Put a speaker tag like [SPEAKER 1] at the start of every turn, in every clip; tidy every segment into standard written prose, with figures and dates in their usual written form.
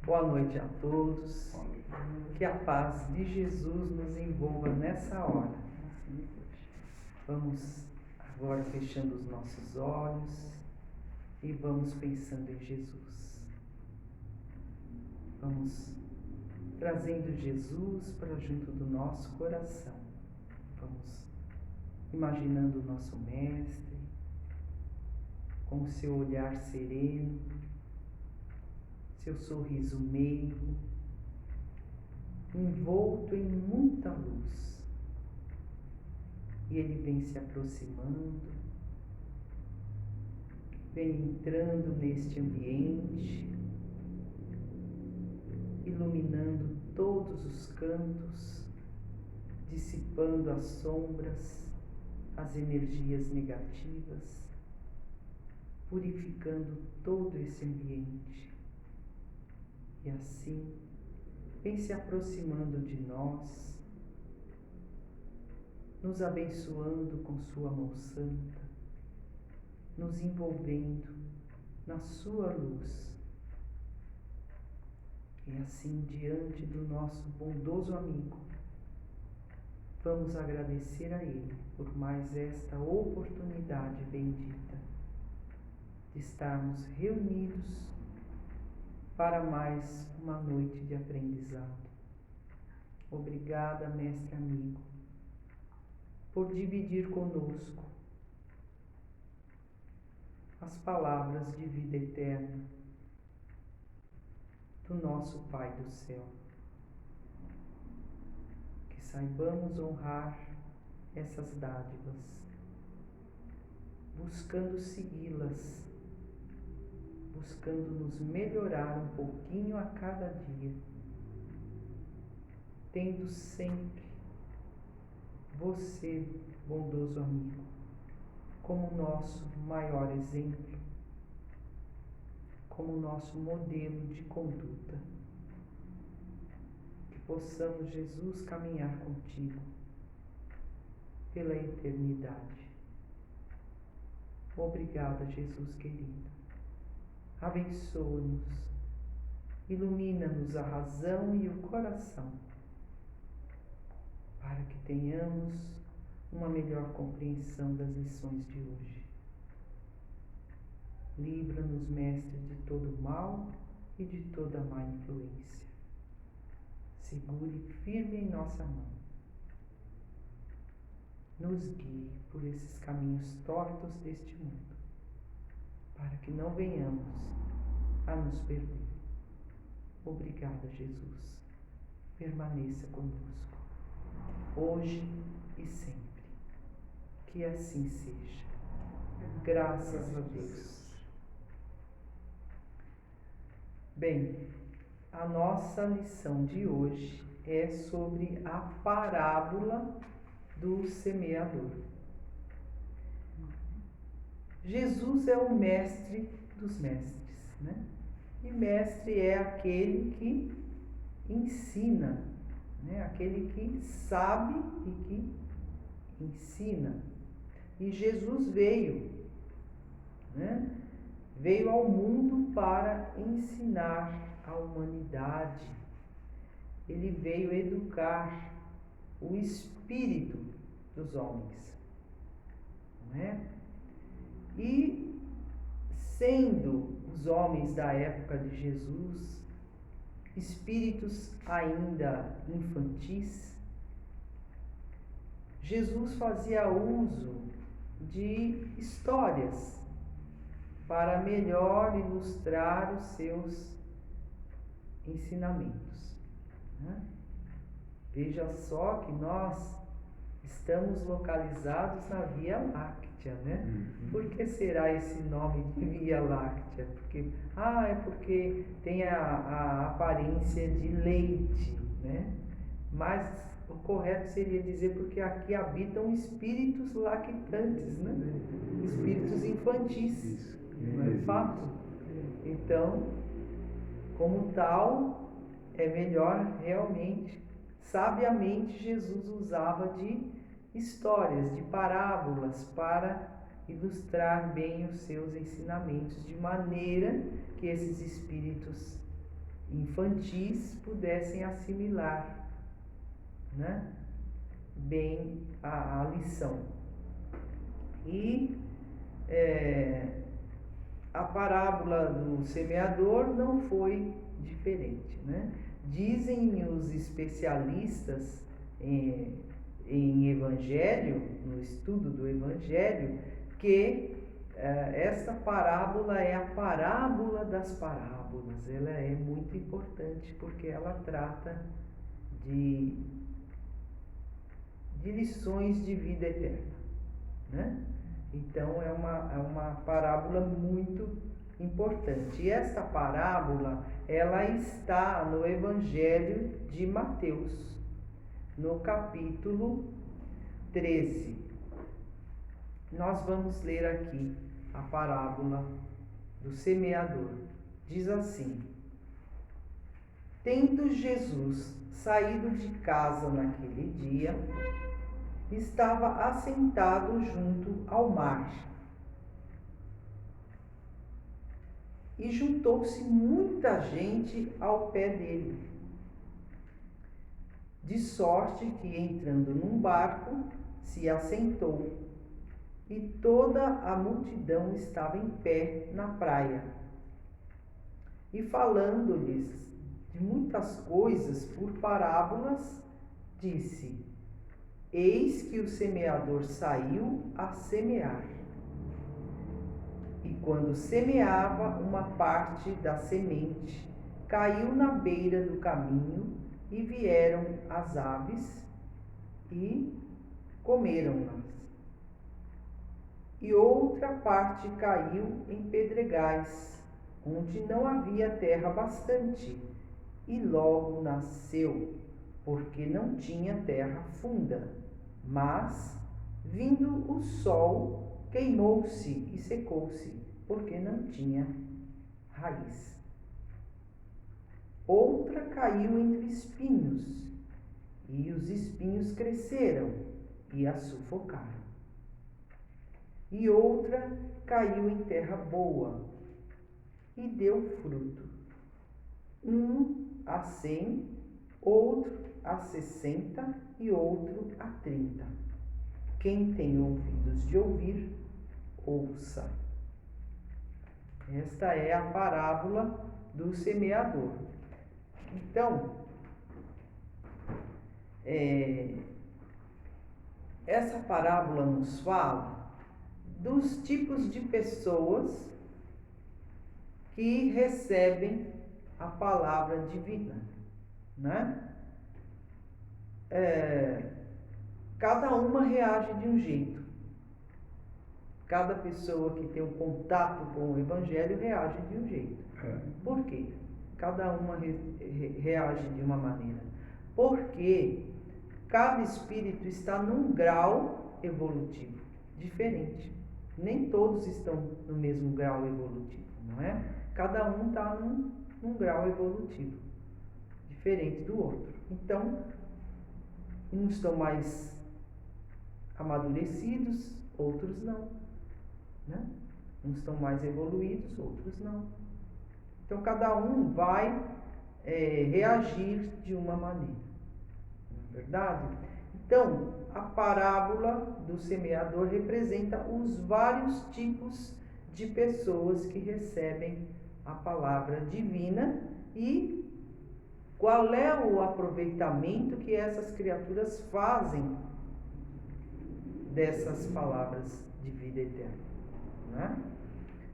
[SPEAKER 1] Boa noite a todos. Que a paz de Jesus nos envolva nessa hora. Vamos agora fechando os nossos olhos e vamos pensando em Jesus. Vamos trazendo Jesus para junto do nosso coração. Vamos imaginando o nosso Mestre com o seu olhar sereno, seu sorriso meigo, envolto em muita luz. E ele vem se aproximando, vem entrando neste ambiente, iluminando todos os cantos, dissipando as sombras, as energias negativas, purificando todo esse ambiente. E assim, vem se aproximando de nós, nos abençoando com sua mão santa, nos envolvendo na sua luz. E assim, diante do nosso bondoso amigo, vamos agradecer a Ele por mais esta oportunidade bendita de estarmos reunidos para mais uma noite de aprendizado. Obrigada, mestre amigo, por dividir conosco as palavras de vida eterna do nosso Pai do céu. Que saibamos honrar essas dádivas, buscando segui-las, buscando nos melhorar um pouquinho a cada dia, tendo sempre você, bondoso amigo, como nosso maior exemplo, como nosso modelo de conduta. Que possamos, Jesus, caminhar contigo pela eternidade. Obrigada, Jesus querido. Abençoa-nos, ilumina-nos a razão e o coração, para que tenhamos uma melhor compreensão das lições de hoje. Livra-nos, Mestre, de todo mal e de toda má influência. Segure firme em nossa mão. Nos guie por esses caminhos tortos deste mundo, para que não venhamos a nos perder. Obrigada, Jesus. Permaneça conosco, hoje e sempre. Que assim seja. Graças a Deus. Bem, a nossa lição de hoje é sobre a parábola do semeador. Jesus é o mestre dos mestres, né? E mestre é aquele que ensina, né? Aquele que sabe e que ensina. E Jesus veio, né? Veio ao mundo para ensinar a humanidade. Ele veio educar o espírito dos homens, não é? E sendo os homens da época de Jesus espíritos ainda infantis, Jesus fazia uso de histórias para melhor ilustrar os seus ensinamentos, né? Veja só que nós estamos localizados na Via Láctea, né? Por que será esse nome de Via Láctea? Porque tem a aparência de leite, né? Mas o correto seria dizer porque aqui habitam espíritos lactantes, né? Espíritos infantis, não é fato? Então, como tal, é melhor realmente, sabiamente, Jesus usava de histórias, de parábolas para ilustrar bem os seus ensinamentos, de maneira que esses espíritos infantis pudessem assimilar, né, bem a lição. E a parábola do semeador não foi diferente, né? Dizem os especialistas em Evangelho, no estudo do Evangelho, que esta parábola é a parábola das parábolas. Ela é muito importante porque ela trata de lições de vida eterna, né? Então é uma parábola muito importante. E esta parábola, ela está no Evangelho de Mateus, no capítulo 13. Nós vamos ler aqui a parábola do semeador. Diz assim: tendo Jesus saído de casa naquele dia, estava assentado junto ao mar. E juntou-se muita gente ao pé dele, de sorte que, entrando num barco, se assentou, e toda a multidão estava em pé na praia. E falando-lhes de muitas coisas por parábolas, disse: eis que o semeador saiu a semear. E quando semeava, uma parte da semente caiu na beira do caminho, e vieram as aves e comeram-nas. E outra parte caiu em pedregais, onde não havia terra bastante, e logo nasceu, porque não tinha terra funda. Mas, vindo o sol, queimou-se e secou-se, porque não tinha raiz. Outra caiu entre espinhos, e os espinhos cresceram e a sufocaram. E outra caiu em terra boa, e deu fruto, um a 100, outro a 60 e outro a 30. Quem tem ouvidos de ouvir, ouça. Esta é a parábola do semeador. Então, essa parábola nos fala dos tipos de pessoas que recebem a palavra divina, né? Cada uma reage de um jeito. Cada pessoa que tem um contato com o Evangelho reage de um jeito. Por quê? Cada uma reage de uma maneira. Porque cada espírito está num grau evolutivo diferente. Nem todos estão no mesmo grau evolutivo, não é? Cada um está num grau evolutivo diferente do outro. Então, uns estão mais amadurecidos, outros não, né? Uns estão mais evoluídos, outros não. Então, cada um vai reagir de uma maneira, não é verdade? Então, a parábola do semeador representa os vários tipos de pessoas que recebem a palavra divina e qual é o aproveitamento que essas criaturas fazem dessas palavras de vida eterna, né?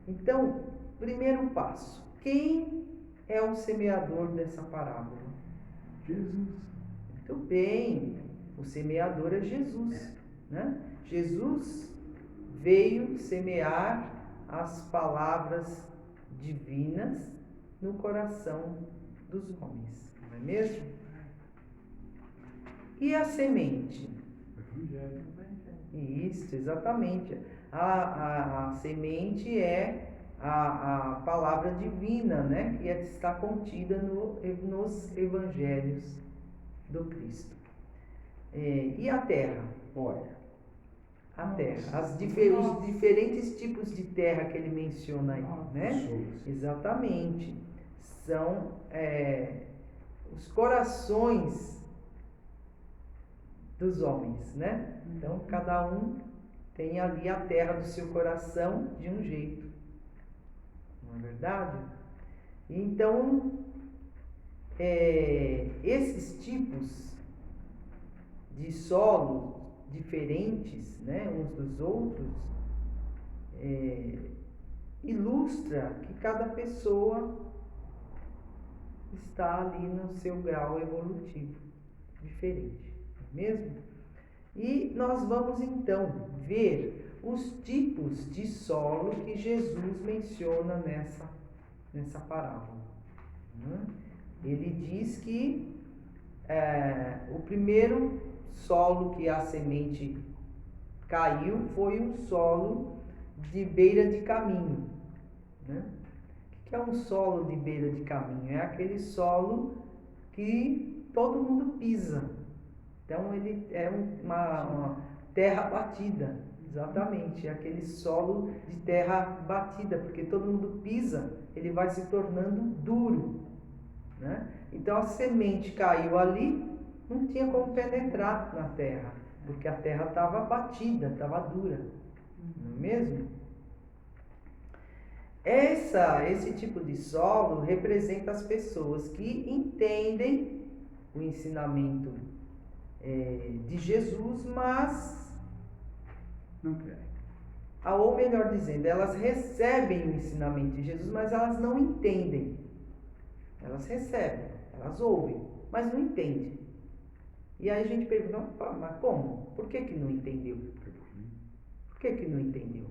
[SPEAKER 1] Então, primeiro passo: quem é o semeador dessa parábola?
[SPEAKER 2] Jesus.
[SPEAKER 1] Muito bem, o semeador é Jesus, né? Jesus veio semear as palavras divinas no coração dos homens, não é mesmo? E a semente?
[SPEAKER 2] Evangelho.
[SPEAKER 1] Isso, exatamente. A semente é a palavra divina, né? Que está contida nos evangelhos do Cristo. E a terra?
[SPEAKER 2] Olha.
[SPEAKER 1] A terra. Os diferentes tipos de terra que ele menciona aí, né?
[SPEAKER 2] Pessoas.
[SPEAKER 1] Exatamente. são os corações dos homens, né? Então, cada um tem ali a terra do seu coração de um jeito, não é verdade? Então, esses tipos de solo diferentes, né, uns dos outros, ilustra que cada pessoa está ali no seu grau evolutivo diferente, não é mesmo? E nós vamos então ver os tipos de solo que Jesus menciona nessa parábola. Ele diz que o primeiro solo que a semente caiu foi um solo de beira de caminho, né? O que é um solo de beira de caminho? É aquele solo que todo mundo pisa. Então ele é uma terra batida, exatamente, é aquele solo de terra batida, porque todo mundo pisa, ele vai se tornando duro, né? Então a semente caiu ali, não tinha como penetrar na terra, porque a terra estava batida, estava dura, não é mesmo? Esse tipo de solo representa as pessoas que entendem o ensinamento de Jesus, mas
[SPEAKER 2] não querem.
[SPEAKER 1] Ou melhor dizendo, elas recebem o ensinamento de Jesus, mas elas não entendem. Elas recebem, elas ouvem, mas não entendem. E aí a gente pergunta, mas como? Por que não entendeu? Por que não entendeu?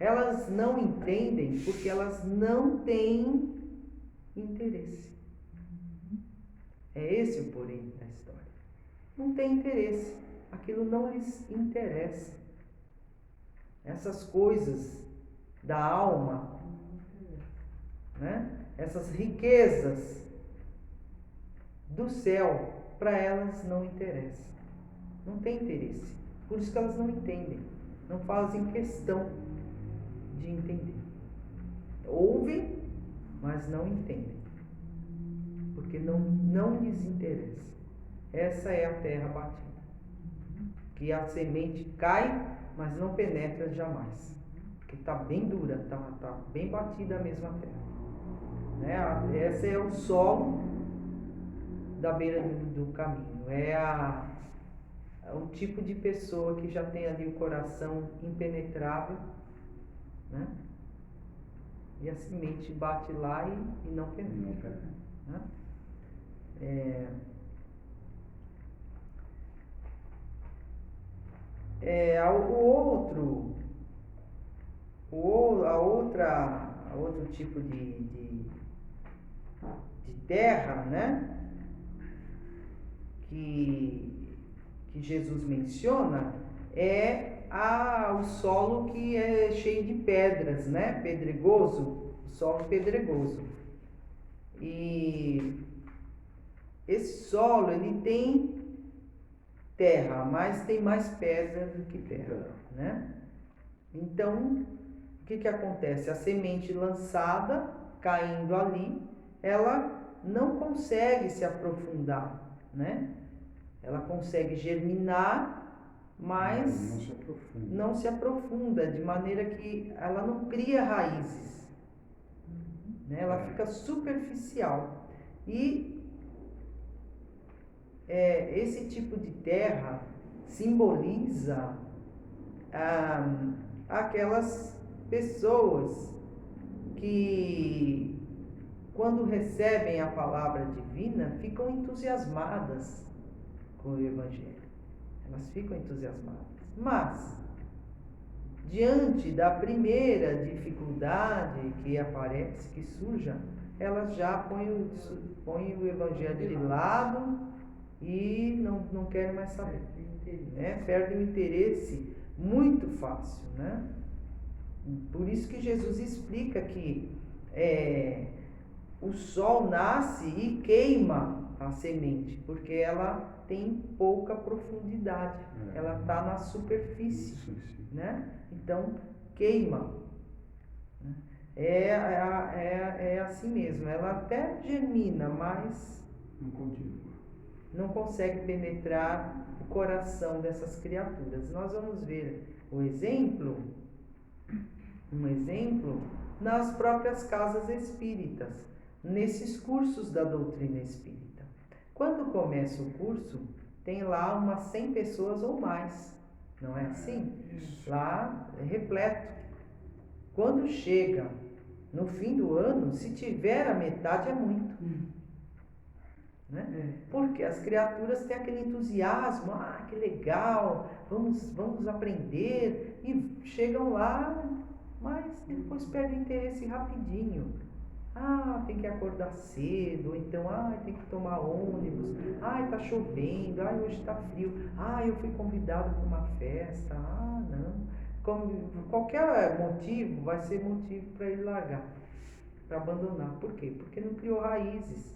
[SPEAKER 1] Elas não entendem porque elas não têm interesse. É esse o porém da história. Não tem interesse. Aquilo não lhes interessa. Essas coisas da alma, né? Essas riquezas do céu, para elas não interessam. Não tem interesse. Por isso que elas não entendem. Não fazem questão de entender. Ouvem, mas não entendem. Porque não lhes interessa. Essa é a terra batida. Que a semente cai, mas não penetra jamais. Porque está bem dura, está bem batida a mesma terra. Né? Esse é o solo da beira do caminho. É o tipo de pessoa que já tem ali o coração impenetrável, né? E a semente bate lá e não penetra. Né? Outro tipo de terra, né? Que Jesus menciona é o solo que é cheio de pedras, né? Pedregoso, solo pedregoso. E esse solo, ele tem terra, mas tem mais pedra do que terra, né? Então, o que acontece? A semente lançada, caindo ali, ela não consegue se aprofundar, né? Ela consegue germinar, mas não se aprofunda, de maneira que ela não cria raízes, né? Ela fica superficial. E esse tipo de terra simboliza aquelas pessoas que, quando recebem a palavra divina, ficam entusiasmadas com o Evangelho. Elas ficam entusiasmadas. Mas, diante da primeira dificuldade que aparece, que surja, elas já põem o Evangelho de lado e não querem mais saber. Né? Perdem o interesse muito fácil, né? Por isso que Jesus explica que o sol nasce e queima a semente, porque ela tem pouca profundidade, ela está na superfície, né? Então queima, né? é assim mesmo. Ela até germina, mas
[SPEAKER 2] Não continua.
[SPEAKER 1] não consegue penetrar o coração dessas criaturas. Nós vamos ver um exemplo nas próprias casas espíritas, nesses cursos da doutrina espírita. Quando começa o curso, tem lá umas 100 pessoas ou mais, não é assim?
[SPEAKER 2] Isso.
[SPEAKER 1] Lá é repleto. Quando chega no fim do ano, se tiver a metade é muito. Né? Porque as criaturas têm aquele entusiasmo, que legal, vamos aprender, e chegam lá, mas depois perdem interesse rapidinho. Tem que acordar cedo, ou então, tem que tomar ônibus, tá chovendo, hoje está frio, eu fui convidado para uma festa, não. Qualquer motivo vai ser motivo para ele largar, para abandonar. Por quê? Porque não criou raízes.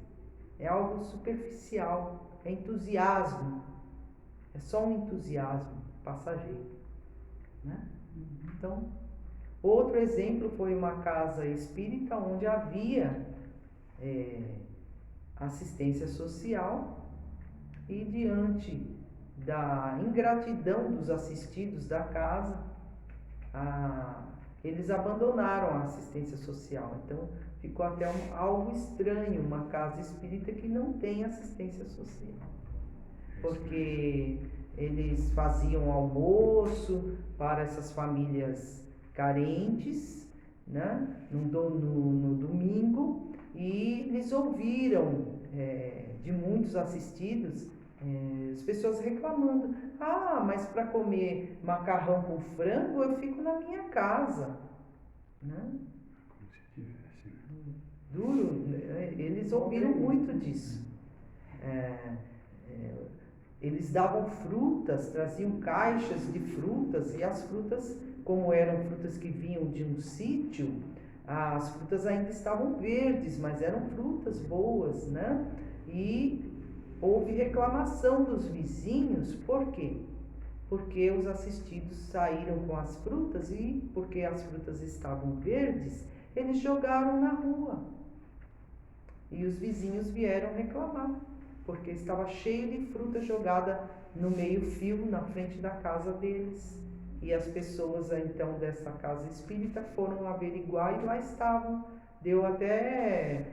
[SPEAKER 1] É algo superficial, é entusiasmo, é só um entusiasmo passageiro, né? Então, outro exemplo foi uma casa espírita onde havia assistência social e diante da ingratidão dos assistidos da casa, eles abandonaram a assistência social. Então, ficou até algo estranho, uma casa espírita que não tem assistência social. Porque eles faziam almoço para essas famílias carentes, né, no domingo, e eles ouviram de muitos assistidos as pessoas reclamando: mas para comer macarrão com frango eu fico na minha casa, né? Duro, eles ouviram muito disso. Eles davam frutas, traziam caixas de frutas, e as frutas, como eram frutas que vinham de um sítio, as frutas ainda estavam verdes, mas eram frutas boas, né? E houve reclamação dos vizinhos. Por quê? Porque os assistidos saíram com as frutas, e porque as frutas estavam verdes, eles jogaram na rua. E os vizinhos vieram reclamar, porque estava cheio de fruta jogada no meio-fio, na frente da casa deles. E as pessoas, então, dessa casa espírita foram averiguar, e lá estavam. Deu até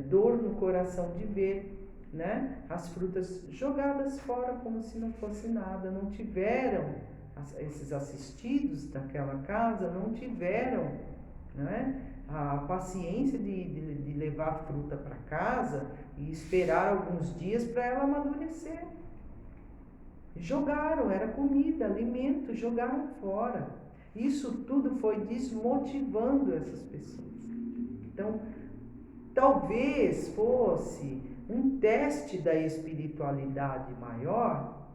[SPEAKER 1] dor no coração de ver, né, as frutas jogadas fora como se não fosse nada. Não tiveram, esses assistidos daquela casa não tiveram, né, a paciência de levar a fruta para casa e esperar alguns dias para ela amadurecer. Jogaram, era comida, alimento, jogaram fora. Isso tudo foi desmotivando essas pessoas. Então, talvez fosse um teste da espiritualidade maior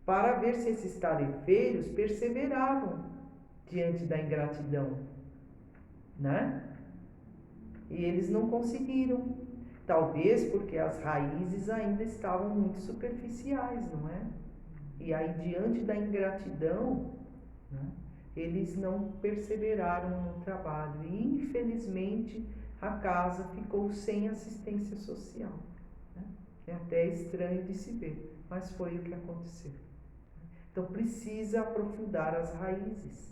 [SPEAKER 1] para ver se esses tarefeiros perseveravam diante da ingratidão, né? E eles não conseguiram. Talvez porque as raízes ainda estavam muito superficiais, não é? E aí, diante da ingratidão, né, eles não perseveraram no trabalho. E, infelizmente, a casa ficou sem assistência social, né? É até estranho de se ver, mas foi o que aconteceu. Então, precisa aprofundar as raízes,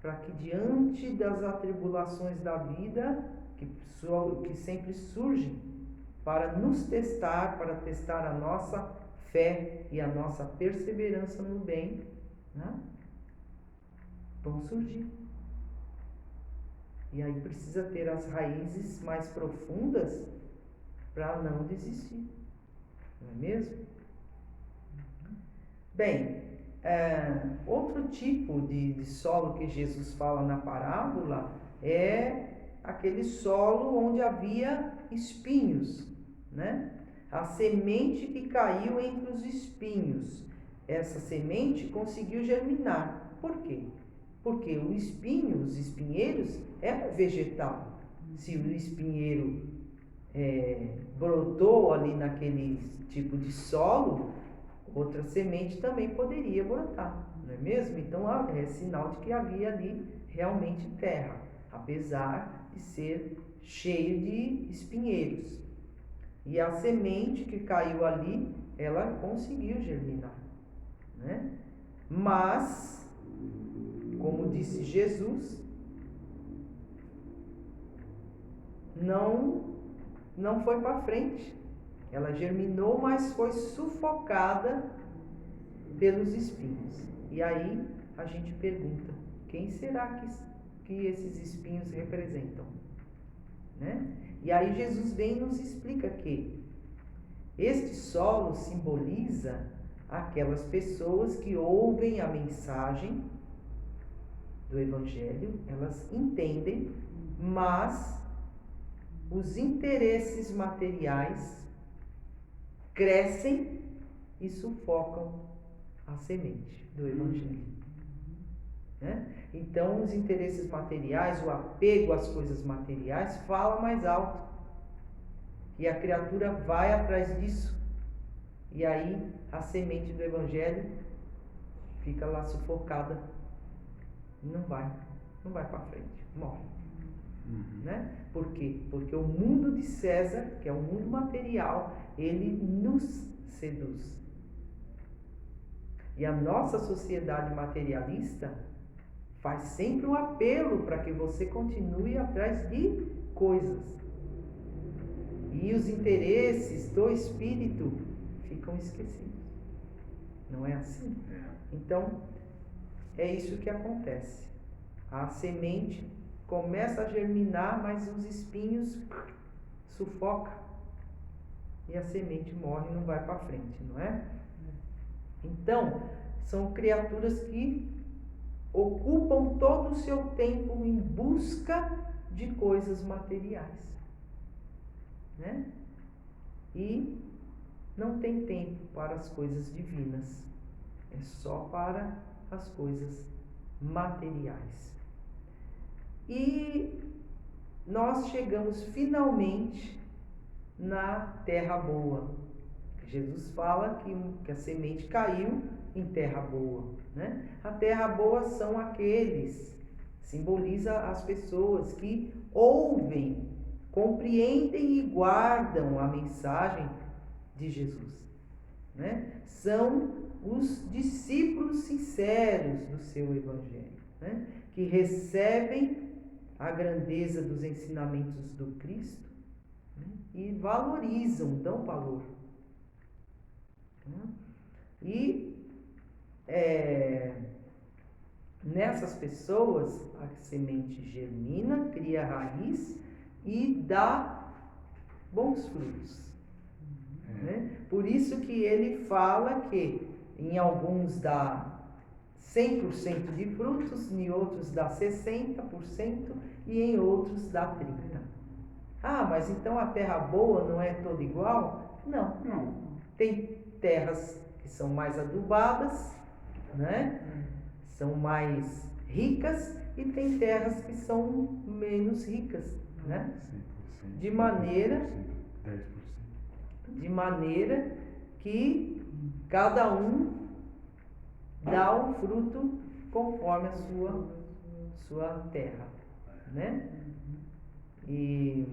[SPEAKER 1] para que diante das atribulações da vida, que sempre surgem, para nos testar, para testar a nossa fé e a nossa perseverança no bem, né, vão surgir. E aí precisa ter as raízes mais profundas para não desistir, não é mesmo? Bem, outro tipo de solo que Jesus fala na parábola é aquele solo onde havia espinhos, né? A semente que caiu entre os espinhos. Essa semente conseguiu germinar. Por quê? Porque o espinho, os espinheiros, é vegetal. Se o espinheiro brotou ali naquele tipo de solo, outra semente também poderia brotar, não é mesmo? Então é sinal de que havia ali realmente terra. apesar de ser cheio de espinheiros. E a semente que caiu ali, ela conseguiu germinar, né? Mas, como disse Jesus, não foi para frente. Ela germinou, mas foi sufocada pelos espinhos. E aí a gente pergunta, quem será que esses espinhos representam? Né? E aí Jesus vem e nos explica que este solo simboliza aquelas pessoas que ouvem a mensagem do Evangelho, elas entendem, mas os interesses materiais crescem e sufocam a semente do Evangelho. Né? Então, os interesses materiais, o apego às coisas materiais, fala mais alto. E a criatura vai atrás disso. E aí, a semente do Evangelho fica lá sufocada. Não vai para frente, morre. Né? Por quê? Porque o mundo de César, que é o mundo material, ele nos seduz. E a nossa sociedade materialista faz sempre um apelo para que você continue atrás de coisas. E os interesses do espírito ficam esquecidos. Não é assim? Então, é isso que acontece. A semente começa a germinar, mas os espinhos sufocam. E a semente morre e não vai para frente, não é? Então, são criaturas que ocupam todo o seu tempo em busca de coisas materiais, né? E não tem tempo para as coisas divinas, é só para as coisas materiais. E nós chegamos finalmente na terra boa. Jesus fala que a semente caiu em terra boa, né? A terra boa são aqueles, simboliza as pessoas que ouvem, compreendem e guardam a mensagem de Jesus, né? São os discípulos sinceros do seu Evangelho, né? Que recebem a grandeza dos ensinamentos do Cristo, né? E valorizam, dão valor. E nessas pessoas a semente germina, cria raiz e dá bons frutos. Né? Por isso que ele fala que em alguns dá 100% de frutos, em outros dá 60% e em outros dá 30%. Ah, mas então a terra boa não é toda igual? Não. Tem terras que são mais adubadas, né? São mais ricas, e tem terras que são menos ricas, né?
[SPEAKER 2] 100%,
[SPEAKER 1] de maneira
[SPEAKER 2] 10%.
[SPEAKER 1] De maneira que cada um dá um fruto conforme a sua terra, né? E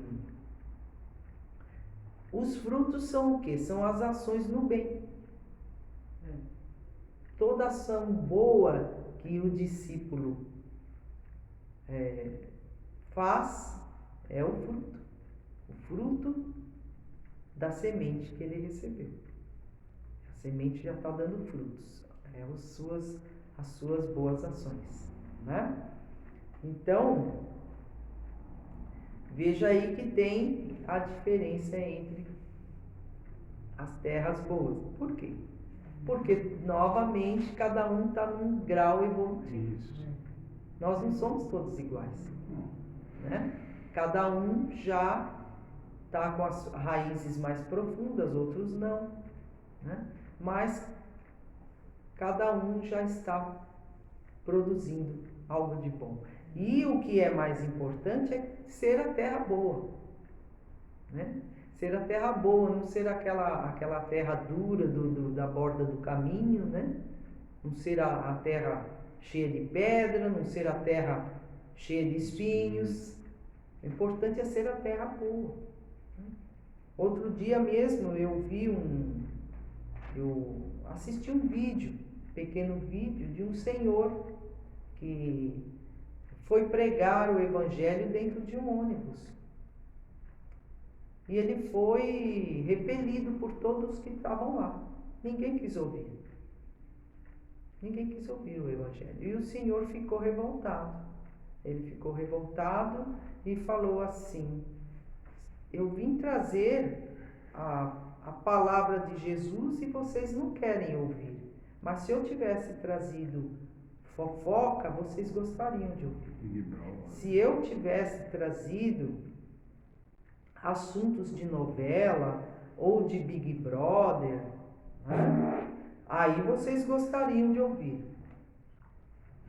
[SPEAKER 1] os frutos são o quê? São as ações no bem. Toda ação boa que o discípulo faz é o fruto da semente que ele recebeu. A semente já está dando frutos, as suas boas ações, né? Então, veja aí que tem a diferença entre as terras boas. Por quê? Porque, novamente, cada um está num grau evolutivo.
[SPEAKER 2] Isso.
[SPEAKER 1] Nós não somos todos iguais, né? Cada um já está com as raízes mais profundas, outros não, né? Mas cada um já está produzindo algo de bom. E o que é mais importante é ser a terra boa, né? Ser a terra boa, não ser aquela terra dura da borda do caminho, né? Não ser a terra cheia de pedra, não ser a terra cheia de espinhos. O importante é ser a terra boa. Outro dia mesmo eu assisti um vídeo, pequeno vídeo de um senhor que foi pregar o evangelho dentro de um ônibus. E ele foi repelido por todos que estavam lá. Ninguém quis ouvir. Ninguém quis ouvir o evangelho. E o senhor ficou revoltado. Ele ficou revoltado e falou assim: eu vim trazer a palavra de Jesus e vocês não querem ouvir. Mas se eu tivesse trazido fofoca, vocês gostariam de ouvir. Se eu tivesse trazido assuntos de novela ou de Big Brother, né, aí vocês gostariam de ouvir.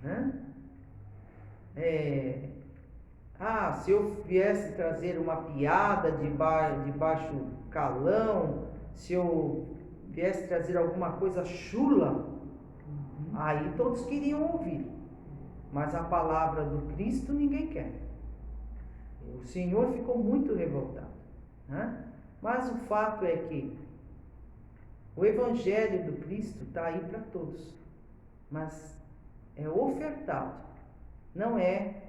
[SPEAKER 1] Né? Se eu viesse trazer uma piada de baixo calão, se eu viesse trazer alguma coisa chula, aí todos queriam ouvir. Mas a palavra do Cristo ninguém quer. O Senhor ficou muito revoltado. Né? Mas o fato é que o Evangelho do Cristo está aí para todos. Mas é ofertado. Não é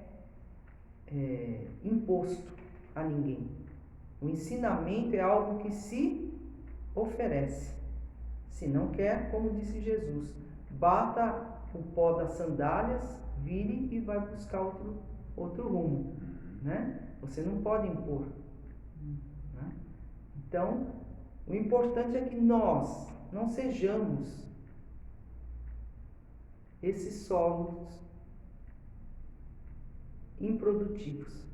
[SPEAKER 1] imposto a ninguém. O ensinamento é algo que se oferece. Se não quer, como disse Jesus, bata o pó das sandálias, vire e vai buscar outro rumo. Né? Você não pode impor. Né? Então, o importante é que nós não sejamos esses solos improdutivos,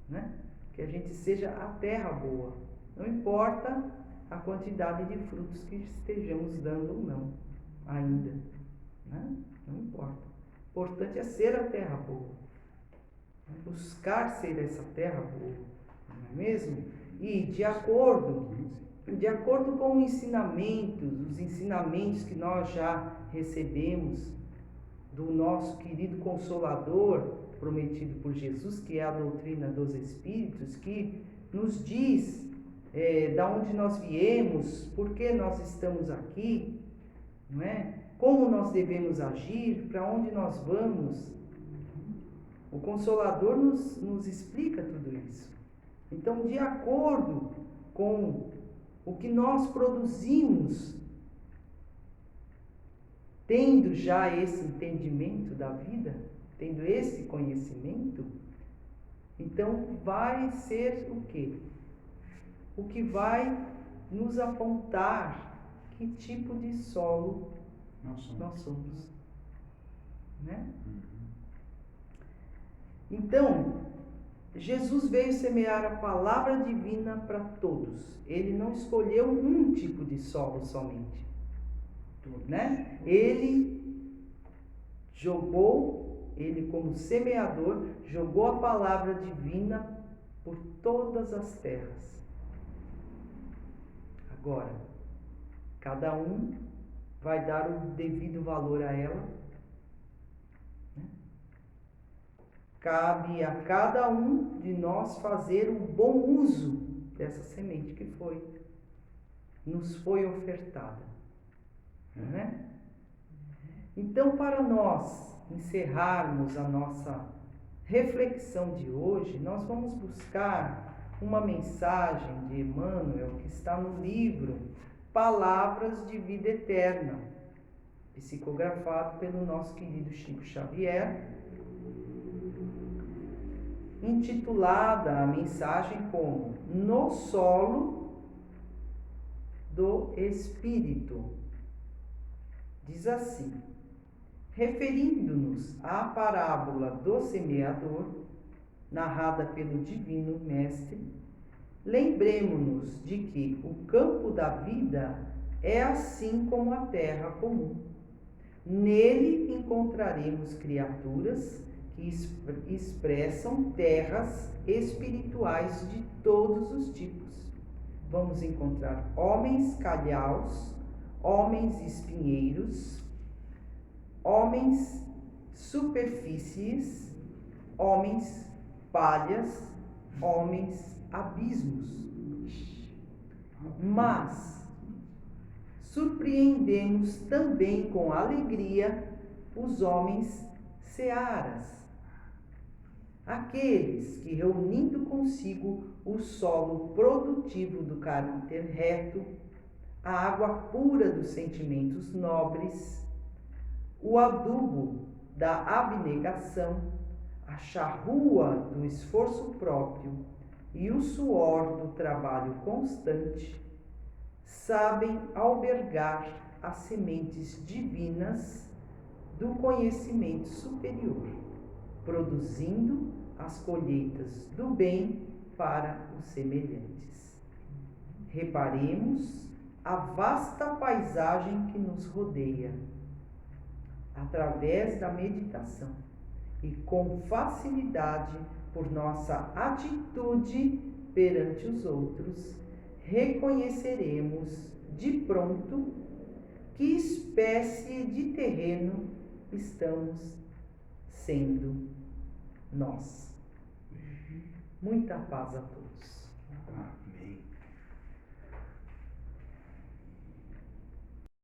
[SPEAKER 1] né? Que a gente seja a terra boa. Não importa a quantidade de frutos que estejamos dando ou não, ainda, né? Não importa. O importante é ser a terra boa, buscar ser essa terra boa, não é mesmo? E de acordo com os ensinamentos que nós já recebemos do nosso querido Consolador, prometido por Jesus, que é a doutrina dos Espíritos, que nos diz da onde nós viemos, por que nós estamos aqui, não é? Como nós devemos agir, para onde nós vamos. O Consolador nos explica tudo isso. Então, de acordo com o que nós produzimos, tendo já esse entendimento da vida, tendo esse conhecimento, então vai ser o quê? O que vai nos apontar que tipo de solo nós somos. Né? Então, Jesus veio semear a palavra divina para todos. Ele não escolheu um tipo de solo somente. Né? Ele como semeador, jogou a palavra divina por todas as terras. Agora, cada um vai dar o devido valor a ela. Né? Cabe a cada um de nós fazer um bom uso dessa semente que nos foi ofertada. Né? Então, para nós encerrarmos a nossa reflexão de hoje, nós vamos buscar uma mensagem de Emmanuel que está no livro Palavras de Vida Eterna, psicografado pelo nosso querido Chico Xavier, intitulada a mensagem como No Solo do Espírito. Diz assim: referindo-nos à parábola do semeador, narrada pelo Divino Mestre, lembremo-nos de que o campo da vida é assim como a terra comum. Nele encontraremos criaturas que expressam terras espirituais de todos os tipos. Vamos encontrar homens calhaus, homens espinheiros, homens superfícies, homens palhas, homens abismos. Mas surpreendemos também com alegria os homens searas, aqueles que, reunindo consigo o solo produtivo do caráter reto, a água pura dos sentimentos nobres, o adubo da abnegação, a charrua do esforço próprio e o suor do trabalho constante, sabem albergar as sementes divinas do conhecimento superior, produzindo as colheitas do bem para os semelhantes. Reparemos a vasta paisagem que nos rodeia, através da meditação, e com facilidade, por nossa atitude perante os outros, reconheceremos de pronto que espécie de terreno estamos sendo nós. Muita paz a todos.